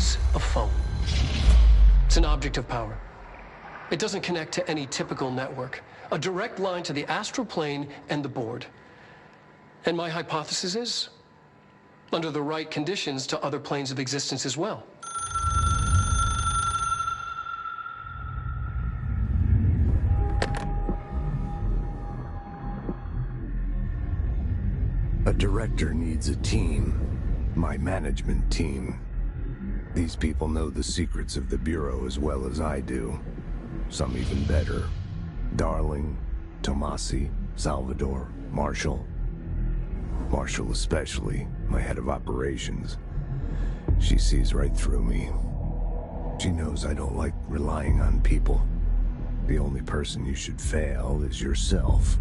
is a phone. It's an object of power. It doesn't connect to any typical network. A direct line to the astral plane and the board. And my hypothesis is, under the right conditions, to other planes of existence as well. A director needs a team. My management team. These people know the secrets of the Bureau as well as I do. Some even better. Darling, Tomasi, Salvador, Marshall. Marshall especially, my head of operations. She sees right through me. She knows I don't like relying on people. The only person you should fail is yourself.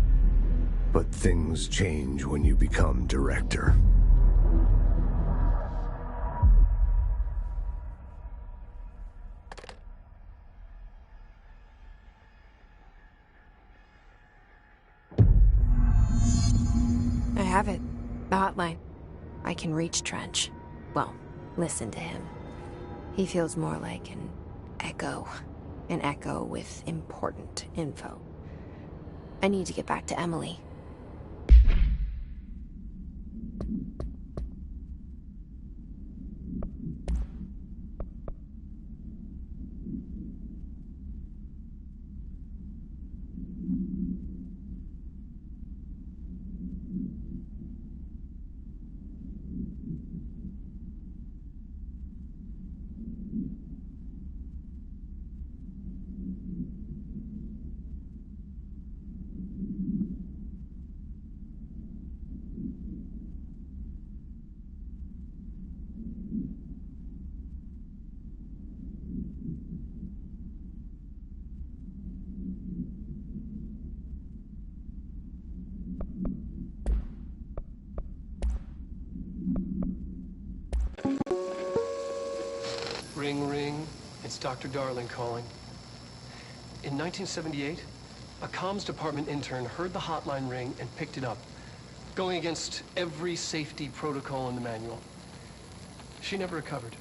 But things change when you become director. I have it. The hotline. I can reach Trench. Well, listen to him. He feels more like an echo. An echo with important info. I need to get back to Emily. Ring, ring. It's Dr. Darling calling. In 1978, a comms department intern heard the hotline ring and picked it up, going against every safety protocol in the manual. She never recovered.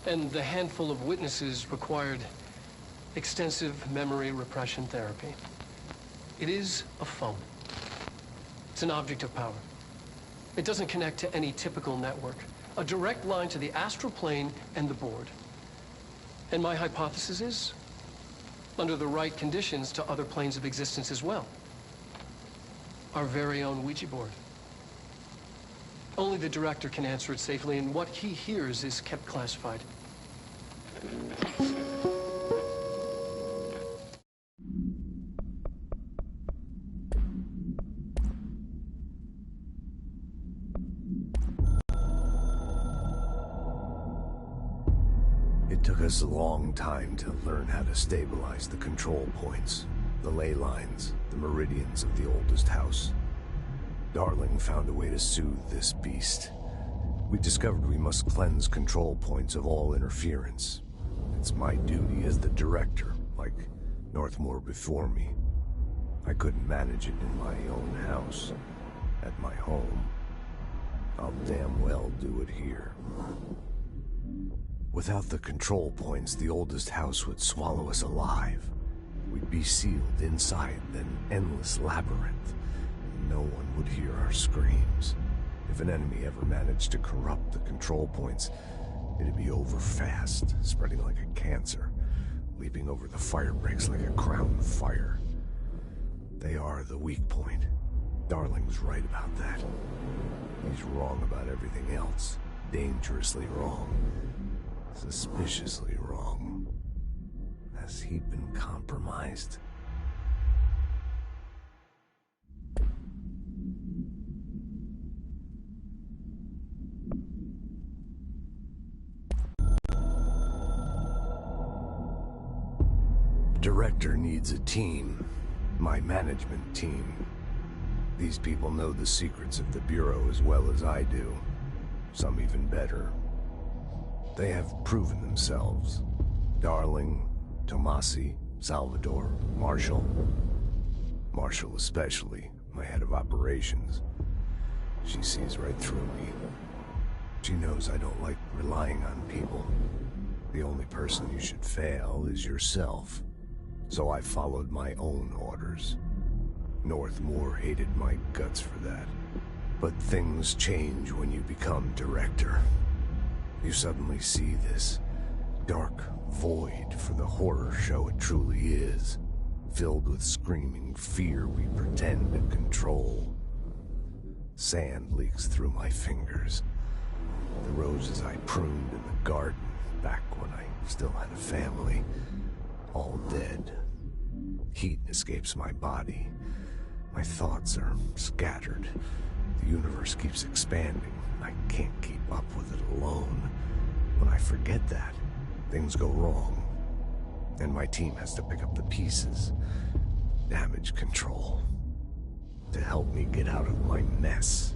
And the handful of witnesses required extensive memory repression therapy. It is a phone. It's an object of power. It doesn't connect to any typical network. A direct line to the astral plane and the board. And my hypothesis is, under the right conditions, to other planes of existence as well. Our very own Ouija board. Only the director can answer it safely, and what he hears is kept classified. It took us a long time to learn how to stabilize the control points, the ley lines, the meridians of the oldest house. Darling found a way to soothe this beast. We discovered we must cleanse control points of all interference. It's my duty as the director, like Northmore before me. I couldn't manage it in my own house, at my home. I'll damn well do it here. Without the control points, the oldest house would swallow us alive. We'd be sealed inside an endless labyrinth. No one would hear our screams. If an enemy ever managed to corrupt the control points, it'd be over fast, spreading like a cancer, leaping over the fire breaks like a crown of fire. They are the weak point. Darling's right about that. He's wrong about everything else. Dangerously wrong. Suspiciously wrong. Has he been compromised? Director needs a team. My management team. These people know the secrets of the Bureau as well as I do. Some even better. They have proven themselves. Darling, Tomasi, Salvador, Marshall. Marshall especially, my head of operations. She sees right through me. She knows I don't like relying on people. The only person you should fail is yourself. So I followed my own orders. Northmore hated my guts for that. But things change when you become director. You suddenly see this dark void for the horror show it truly is, filled with screaming fear we pretend to control. Sand leaks through my fingers. The roses I pruned in the garden back when I still had a family, all dead. Heat escapes my body. My thoughts are scattered. The universe keeps expanding. I can't keep up with it alone. When I forget that, things go wrong. And my team has to pick up the pieces. Damage control. To help me get out of my mess.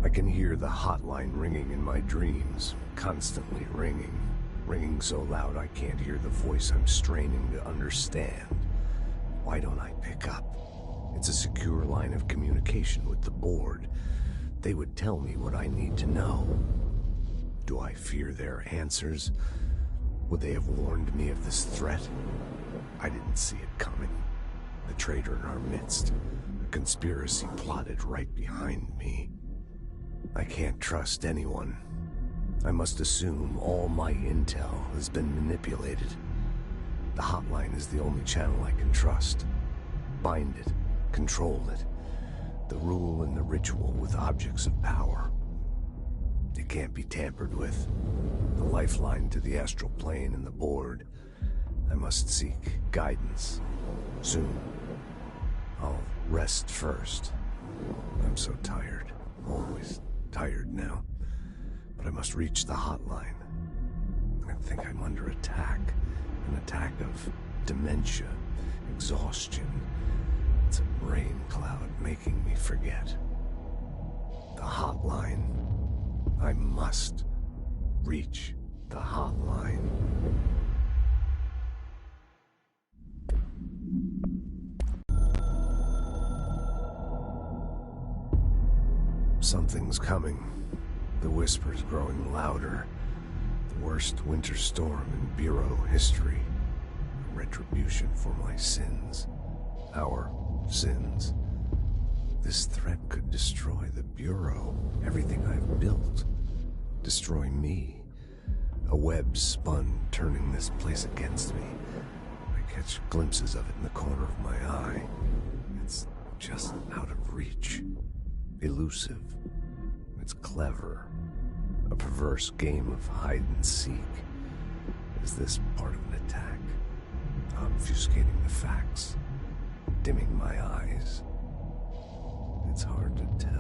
I can hear the hotline ringing in my dreams, constantly ringing. Ringing so loud I can't hear the voice I'm straining to understand. Why don't I pick up? It's a secure line of communication with the board. They would tell me what I need to know. Do I fear their answers? Would they have warned me of this threat? I didn't see it coming. The traitor in our midst. A conspiracy plotted right behind me. I can't trust anyone. I must assume all my intel has been manipulated. The hotline is the only channel I can trust. Bind it, control it. The rule and the ritual with objects of power. It can't be tampered with. The lifeline to the astral plane and the board. I must seek guidance. Soon. I'll rest first. I'm so tired. Always tired now. But I must reach the hotline. I think I'm under attack. An attack of dementia, exhaustion. It's a brain cloud making me forget. The hotline. I must reach the hotline. Something's coming. The whispers growing louder. The worst winter storm in Bureau history. Retribution for my sins. Our sins. This threat could destroy the Bureau, everything I've built. Destroy me. A web spun, turning this place against me. I catch glimpses of it in the corner of my eye. It's just out of reach. Elusive. It's clever. A perverse game of hide and seek. Is this part of an attack? Obfuscating the facts. Dimming my eyes. It's hard to tell.